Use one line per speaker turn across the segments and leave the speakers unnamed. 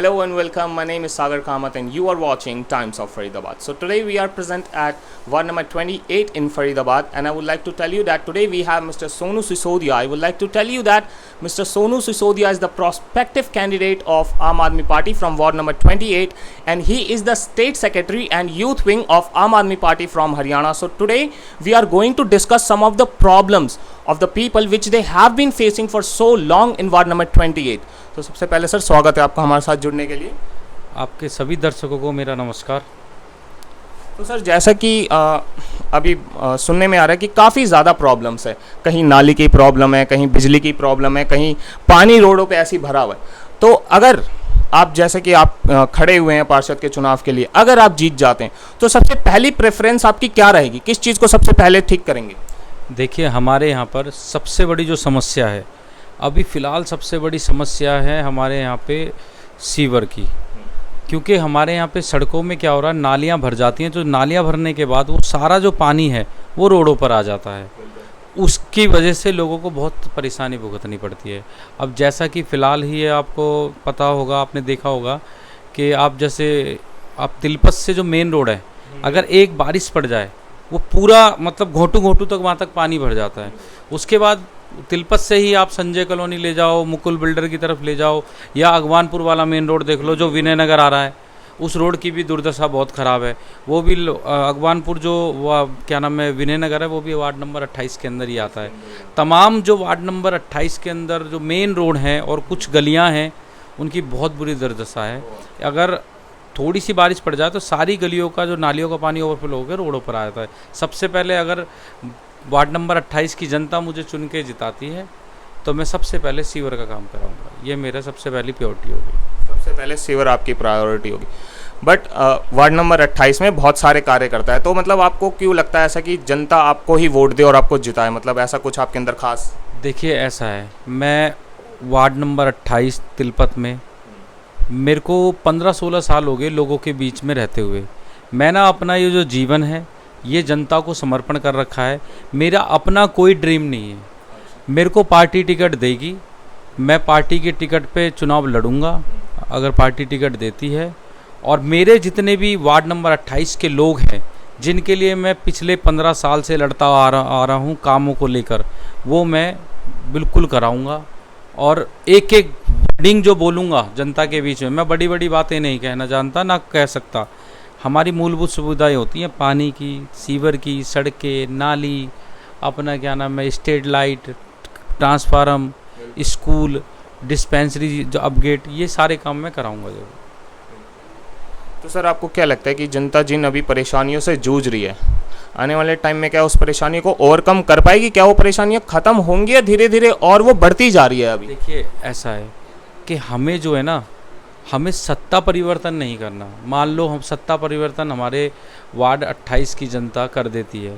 Hello and welcome. My name is Sagar Kamath and you are watching Times of Faridabad. So today we are present at ward number 28 in Faridabad, and I would like to tell you that today we have Mr. Sonu Sisodia. I would like to tell you that Mr. Sonu Sisodia is the prospective candidate of Aam Aadmi Party from ward number 28, and he is the state secretary and youth wing of Aam Aadmi Party from Haryana. So today we are going to discuss some of the problems of the people which they have been facing for so long in ward number 28. तो सबसे पहले sir स्वागत है आपका हमारे साथ जुड़ने के लिए।
आपके सभी दर्शकों को मेरा नमस्कार।
तो सर जैसा कि अभी सुनने में आ रहा है कि काफ़ी ज़्यादा प्रॉब्लम्स है, कहीं नाली की प्रॉब्लम है, कहीं बिजली की प्रॉब्लम है, कहीं पानी रोडों पे ऐसी भरा हुआ है। तो अगर आप जैसे कि आप खड़े हुए हैं पार्षद के चुनाव के लिए, अगर आप जीत जाते हैं तो सबसे पहली प्रेफरेंस आपकी क्या रहेगी, किस चीज़ को सबसे पहले ठीक करेंगे?
देखिए, हमारे यहाँ पर सबसे बड़ी जो समस्या है, अभी फ़िलहाल सबसे बड़ी समस्या है हमारे यहाँ पे सीवर की। क्योंकि हमारे यहाँ पे सड़कों में क्या हो रहा है, नालियाँ भर जाती हैं। तो नालियाँ भरने के बाद वो सारा जो पानी है वो रोडों पर आ जाता है। उसकी वजह से लोगों को बहुत परेशानी भुगतनी पड़ती है। अब जैसा कि फ़िलहाल ही है, आपको पता होगा, आपने देखा होगा कि आप तिलपत से जो मेन रोड है, अगर एक बारिश पड़ जाए वो पूरा मतलब घोंटू घोंटू तक वहाँ तक पानी भर जाता है। उसके बाद तिलपत से ही आप संजय कॉलोनी ले जाओ, मुकुल बिल्डर की तरफ ले जाओ, या अगवानपुर वाला मेन रोड देख लो जो विनय नगर आ रहा है, उस रोड की भी दुर्दशा बहुत ख़राब है। वो भी अगवानपुर जो क्या नाम है, विनय नगर है, वो भी वार्ड नंबर 28 के अंदर ही आता है। तमाम जो वार्ड नंबर 28 के अंदर जो मेन रोड हैं और कुछ गलियाँ हैं, उनकी बहुत बुरी दुर्दशा है। अगर थोड़ी सी बारिश पड़ जाए तो सारी गलियों का जो नालियों का पानी ओवरफ्लो होकर रोडों पर आ जाता है। सबसे पहले अगर वार्ड नंबर 28 की जनता मुझे चुन के जिताती है तो मैं सबसे पहले सीवर का काम कराऊंगा। ये मेरा सबसे पहली प्रायोरिटी होगी।
सबसे पहले सीवर आपकी प्रायोरिटी होगी। बट वार्ड नंबर 28 में बहुत सारे कार्य करता है, तो मतलब आपको क्यों लगता है ऐसा कि जनता आपको ही वोट दे और आपको जिताए? मतलब ऐसा कुछ आपके अंदर खास?
देखिए, ऐसा है, मैं वार्ड नंबर 28 तिलपत में मेरे को 15-16 साल हो गए लोगों के बीच में रहते हुए। मैं ना अपना ये जो जीवन है ये जनता को समर्पण कर रखा है। मेरा अपना कोई ड्रीम नहीं है। मेरे को पार्टी टिकट देगी, मैं पार्टी के टिकट पे चुनाव लड़ूंगा अगर पार्टी टिकट देती है। और मेरे जितने भी वार्ड नंबर 28 के लोग हैं जिनके लिए मैं पिछले 15 साल से लड़ता आ रहा हूँ कामों को लेकर, वो मैं बिल्कुल कराऊंगा। और एक एक वर्डिंग जो बोलूँगा जनता के बीच में, मैं बड़ी बड़ी बातें नहीं कहना जानता, ना कह सकता। हमारी मूलभूत सुविधाएं होती हैं, पानी की, सीवर की, सड़कें, नाली, अपना क्या नाम है, street light, transform, school, dispensary जो अपग्रेड, ये सारे काम मैं कराऊंगा जरूर।
तो सर आपको क्या लगता है कि जनता जिन अभी परेशानियों से जूझ रही है, आने वाले टाइम में क्या उस परेशानी को ओवरकम कर पाएगी? क्या वो परेशानियाँ ख़त्म होंगी या धीरे धीरे और वो बढ़ती जा रही है? अभी
देखिए, ऐसा है कि हमें जो है ना, हमें सत्ता परिवर्तन नहीं करना। मान लो हम सत्ता परिवर्तन हमारे वार्ड 28 की जनता कर देती है,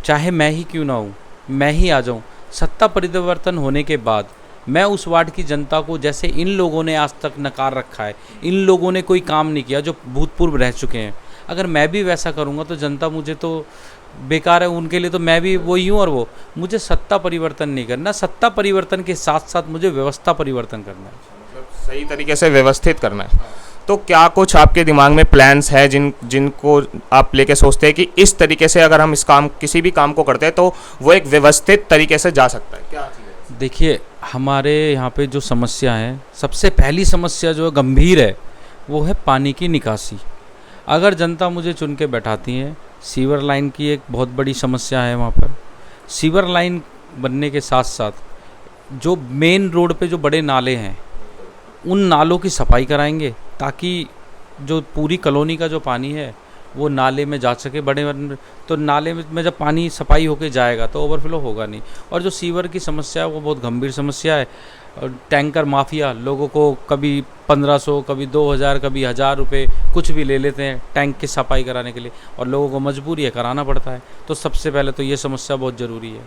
चाहे मैं ही क्यों ना हूँ, मैं ही आ जाऊँ। सत्ता परिवर्तन होने के बाद मैं उस वार्ड की जनता को, जैसे इन लोगों ने आज तक नकार रखा है, इन लोगों ने कोई काम नहीं किया जो भूतपूर्व रह चुके हैं, अगर मैं भी वैसा करूँगा तो जनता मुझे तो बेकार है, उनके लिए तो मैं भी वही हूँ। और वो मुझे सत्ता परिवर्तन नहीं करना, सत्ता परिवर्तन के साथ साथ मुझे व्यवस्था परिवर्तन करना है,
सही तरीके से व्यवस्थित करना है। तो क्या कुछ आपके दिमाग में प्लान्स है जिनको आप लेके सोचते हैं कि इस तरीके से अगर हम किसी भी काम को करते हैं तो वो एक व्यवस्थित तरीके से जा सकता है? क्या?
देखिए, हमारे यहाँ पे जो समस्या है, सबसे पहली समस्या जो गंभीर है वो है पानी की निकासी। अगर जनता मुझे चुन के बैठाती है, सीवर लाइन की एक बहुत बड़ी समस्या है वहाँ पर। सीवर लाइन बनने के साथ साथ जो मेन रोड पे जो बड़े नाले हैं, उन नालों की सफाई कराएंगे ताकि जो पूरी कॉलोनी का जो पानी है वो नाले में जा सके। तो नाले में जब पानी सफाई होके जाएगा तो ओवरफ्लो होगा नहीं। और जो सीवर की समस्या है वो बहुत गंभीर समस्या है। टैंकर माफिया लोगों को कभी 1500, कभी 2000, कभी 1000 रुपये कुछ भी ले लेते हैं टैंक की सफाई कराने के लिए, और लोगों को मजबूरी है, कराना पड़ता है। तो सबसे पहले तो ये समस्या बहुत ज़रूरी है।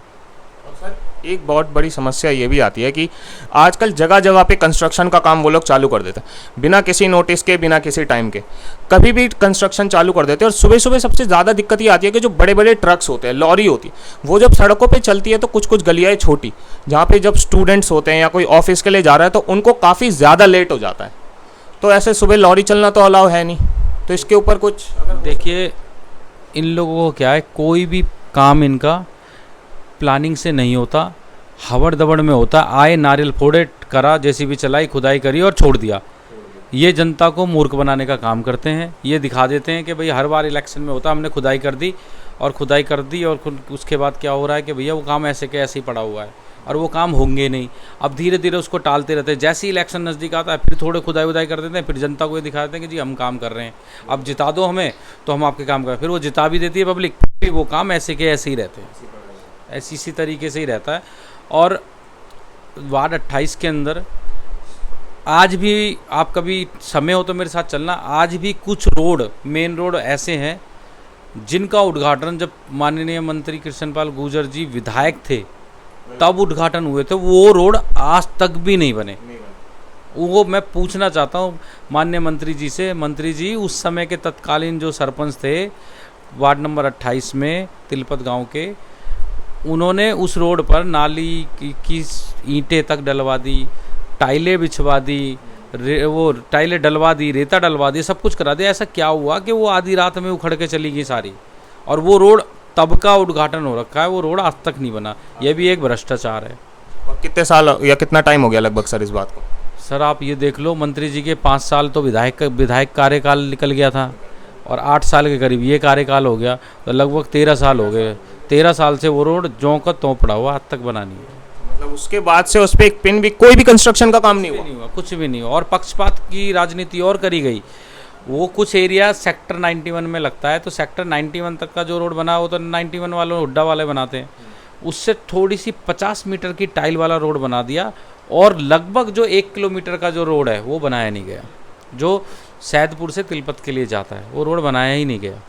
और सर एक बहुत बड़ी समस्या ये भी आती है कि आजकल जगह जगह पे कंस्ट्रक्शन का काम वो लोग चालू कर देते हैं बिना किसी नोटिस के, बिना किसी टाइम के, कभी भी कंस्ट्रक्शन चालू कर देते हैं। और सुबह सुबह सबसे ज़्यादा दिक्कत ये आती है कि जो बड़े बड़े ट्रक्स होते हैं, लॉरी होती है, वो जब सड़कों पे चलती है तो कुछ कुछ गलियाँ छोटी, जहाँ पे जब स्टूडेंट्स होते हैं या कोई ऑफिस के लिए जा रहा है तो उनको काफ़ी ज़्यादा लेट हो जाता है। तो ऐसे सुबह लॉरी चलना तो अलाउ है नहीं, तो इसके ऊपर कुछ
देखिए, इन लोगों को क्या है, कोई भी काम इनका प्लानिंग से नहीं होता, हवड़ दबड़ में होता। आए, नारियल फोड़े, करा, जेसीबी चलाई, खुदाई करी और छोड़ दिया। ये जनता को मूर्ख बनाने का काम करते हैं। ये दिखा देते हैं कि भाई हर बार इलेक्शन में होता, हमने खुदाई कर दी और उसके बाद क्या हो रहा है कि भैया वो काम ऐसे के ऐसे ही पड़ा हुआ है और वो काम होंगे नहीं। अब धीरे धीरे उसको टालते रहते हैं। जैसे ही इलेक्शन नज़दीक आता है फिर थोड़े खुदाई वुदाई कर देते हैं, फिर जनता को ये दिखा देते हैं कि जी हम काम कर रहे हैं, अब जिता दो हमें तो हम आपके काम कर। फिर वो जिता भी देती है पब्लिक, फिर वो काम ऐसे के ऐसे ही रहते हैं, इसी तरीके से ही रहता है। और वार्ड 28 के अंदर आज भी, आप कभी समय हो तो मेरे साथ चलना, आज भी कुछ रोड, मेन रोड ऐसे हैं जिनका उद्घाटन जब माननीय मंत्री कृष्णपाल गुर्जर जी विधायक थे तब उद्घाटन हुए थे, वो रोड आज तक भी नहीं बने। वो मैं पूछना चाहता हूँ माननीय मंत्री जी से, मंत्री जी उस समय के तत्कालीन जो सरपंच थे वार्ड नंबर 28 में तिलपत गांव के, उन्होंने उस रोड पर नाली की ईंटें तक डलवा दी, टाइलें बिछवा दी, वो टाइलें डलवा दी, रेता डलवा दी, सब कुछ करा दिया। ऐसा क्या हुआ कि वो आधी रात में उखड़ के चली गई सारी, और वो रोड तब का उद्घाटन हो रखा है, वो रोड आज तक नहीं बना। ये भी एक भ्रष्टाचार है।
और कितने साल या कितना टाइम हो गया लगभग सर इस बात को?
सर आप ये देख लो, मंत्री जी के 5 साल तो विधायक कार्यकाल निकल गया था और 8 साल के करीब ये कार्यकाल हो गया, तो लगभग 13 साल हो गए। 13 साल से वो रोड ज्यों का त्यों पड़ा हुआ, आज तक बना नहीं है।
मतलब उसके बाद से उस पर एक पिन भी, कोई भी कंस्ट्रक्शन का काम नहीं हुआ,
कुछ भी नहीं हुआ। और पक्षपात की राजनीति और करी गई। वो कुछ एरिया सेक्टर 91 में लगता है, तो सेक्टर 91 तक का जो रोड बना वो तो 91 वालों हुड्डा वाले बनाते हैं, उससे थोड़ी सी 50 मीटर की टाइल वाला रोड बना दिया, और लगभग जो 1 किलोमीटर का जो रोड है वो बनाया नहीं गया, जो सैदपुर से तिलपत के लिए जाता है, वो रोड बनाया ही नहीं गया।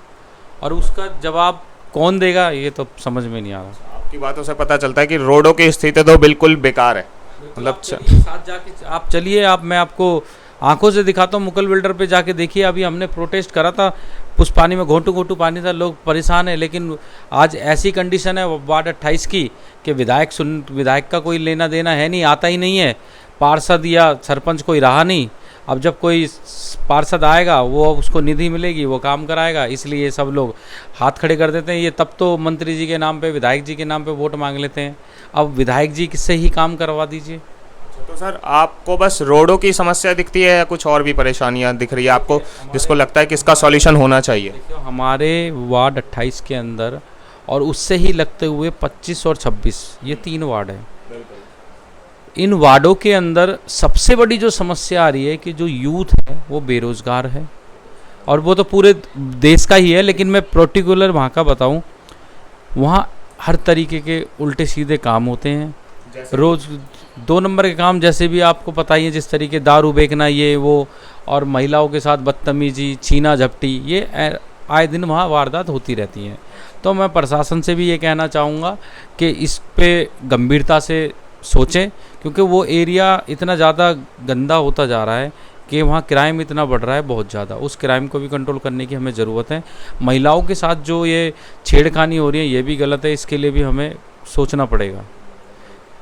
और उसका जवाब कौन देगा ये तो समझ में नहीं आ रहा।
आपकी बातों से पता चलता है कि रोडों की स्थिति तो बिल्कुल बेकार है। मतलब
साथ जाके आप चलिए, मैं आपको आंखों से दिखाता हूँ, मुकल बिल्डर पे जाके देखिए। अभी हमने प्रोटेस्ट करा था, उस पानी में घोंटू घोंटू पानी था, लोग परेशान है। लेकिन आज ऐसी कंडीशन है वार्ड 28 की कि विधायक का कोई लेना देना है नहीं, आता ही नहीं है। पार्षद या सरपंच कोई रहा नहीं। अब जब कोई पार्षद आएगा वो उसको निधि मिलेगी, वो काम कराएगा, इसलिए सब लोग हाथ खड़े कर देते हैं। ये तब तो मंत्री जी के नाम पे, विधायक जी के नाम पे वोट मांग लेते हैं। अब विधायक जी से ही काम करवा दीजिए।
तो सर आपको बस रोडों की समस्या दिखती है या कुछ और भी परेशानियां दिख रही है आपको, जिसको लगता है कि इसका सॉल्यूशन होना चाहिए?
हमारे वार्ड 28 के अंदर और उससे ही लगते हुए 25 और 26, ये 3 वार्ड हैं। इन वार्डों के अंदर सबसे बड़ी जो समस्या आ रही है कि जो यूथ है वो बेरोज़गार है, और वो तो पूरे देश का ही है, लेकिन मैं पर्टिकुलर वहाँ का बताऊँ, वहाँ हर तरीके के उल्टे सीधे काम होते हैं रोज़। 2 नंबर के काम, जैसे भी आपको पता ही है, जिस तरीके दारू बेचना ये वो, और महिलाओं के साथ बदतमीजी, छीना झपटी, ये आए दिन वहाँ वारदात होती रहती हैं। तो मैं प्रशासन से भी ये कहना चाहूँगा कि इस पे गंभीरता से सोचें, क्योंकि वो एरिया इतना ज़्यादा गंदा होता जा रहा है कि वहाँ क्राइम इतना बढ़ रहा है बहुत ज़्यादा। उस क्राइम को भी कंट्रोल करने की हमें ज़रूरत है। महिलाओं के साथ जो ये छेड़खानी हो रही है ये भी गलत है, इसके लिए भी हमें सोचना पड़ेगा।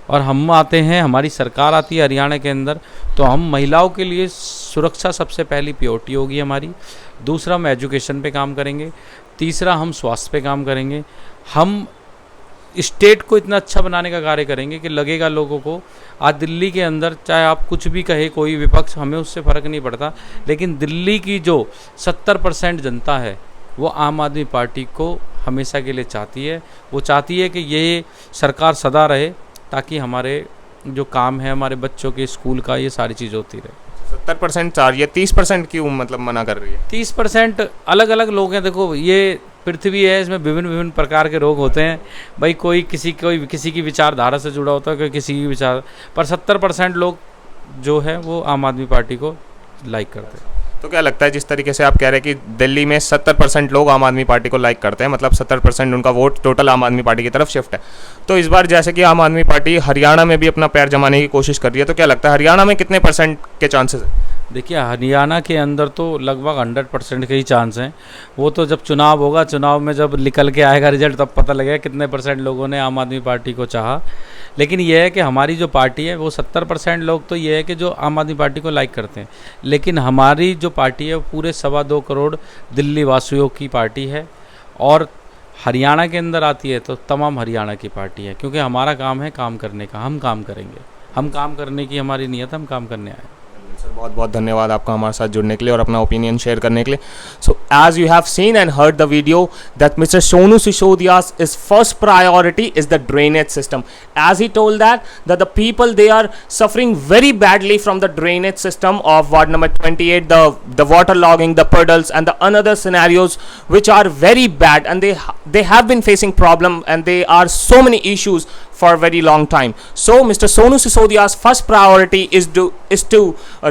और हम आते हैं, हमारी सरकार आती है हरियाणा के अंदर, तो हम महिलाओं के लिए सुरक्षा सबसे पहली प्रायोरिटी होगी हमारी। दूसरा हम एजुकेशन पे काम करेंगे। तीसरा हम स्वास्थ्य पे काम करेंगे। हम स्टेट को इतना अच्छा बनाने का कार्य करेंगे कि लगेगा लोगों को। आज दिल्ली के अंदर चाहे आप कुछ भी कहे कोई विपक्ष, हमें उससे फ़र्क नहीं पड़ता, लेकिन दिल्ली की जो 70% जनता है वो आम आदमी पार्टी को हमेशा के लिए चाहती है। वो चाहती है कि ये सरकार सदा रहे, ताकि हमारे जो काम है, हमारे बच्चों के स्कूल का, ये सारी चीज़ होती रहे।
70% चाहिए, 30% क्यों मतलब मना कर रही है?
30% अलग अलग लोग हैं। देखो ये पृथ्वी है, इसमें विभिन्न प्रकार के रोग होते हैं भाई। कोई किसी की विचारधारा से जुड़ा होता है, कोई किसी की विचार, पर 70% लोग जो है वो आम आदमी पार्टी को लाइक करते हैं।
तो क्या लगता है, जिस तरीके से आप कह रहे हैं कि दिल्ली में 70% लोग आम आदमी पार्टी को लाइक करते हैं, मतलब 70% उनका वोट टोटल आम आदमी पार्टी की तरफ शिफ्ट है, तो इस बार जैसे कि आम आदमी पार्टी हरियाणा में भी अपना पैर जमाने की कोशिश कर रही है, तो क्या लगता है हरियाणा में कितने % के चांसेस है?
देखिए हरियाणा के अंदर तो लगभग 100% के ही चांस हैं। वो तो जब चुनाव होगा, चुनाव में जब निकल के आएगा रिजल्ट, तब पता लगेगा कितने % लोगों ने आम आदमी पार्टी को चाहा। लेकिन ये है कि हमारी जो पार्टी है वो 70% लोग तो ये है कि जो आम आदमी पार्टी को लाइक करते हैं, लेकिन हमारी जो पार्टी है वो पूरे 2.25 करोड़ दिल्ली वासियों की पार्टी है। और हरियाणा के अंदर आती है तो तमाम हरियाणा की पार्टी है, क्योंकि हमारा काम है काम करने का, हम काम करेंगे, हम काम करने की हमारी नीयत, हम काम करने आए।
सर बहुत बहुत धन्यवाद आपका हमारे साथ जुड़ने के लिए और अपना ओपिनियन शेयर करने के लिए। So as you have seen and heard the video that mister Sonu Sisodia's is first priority is the drainage system, as he told that the people they are suffering very badly from the drainage system of ward number 28, the water logging, the puddles and the another scenarios which are very bad, and they have been facing problem and they are so many issues for a very long time. So Mr. Sonu Sisodia's first priority is to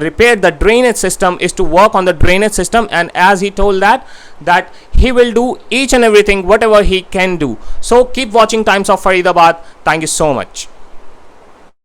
repair the drainage system, is to work on the drainage system, and as he told that he will do each and everything whatever he can do. So keep watching Times of Faridabad. Thank you so much.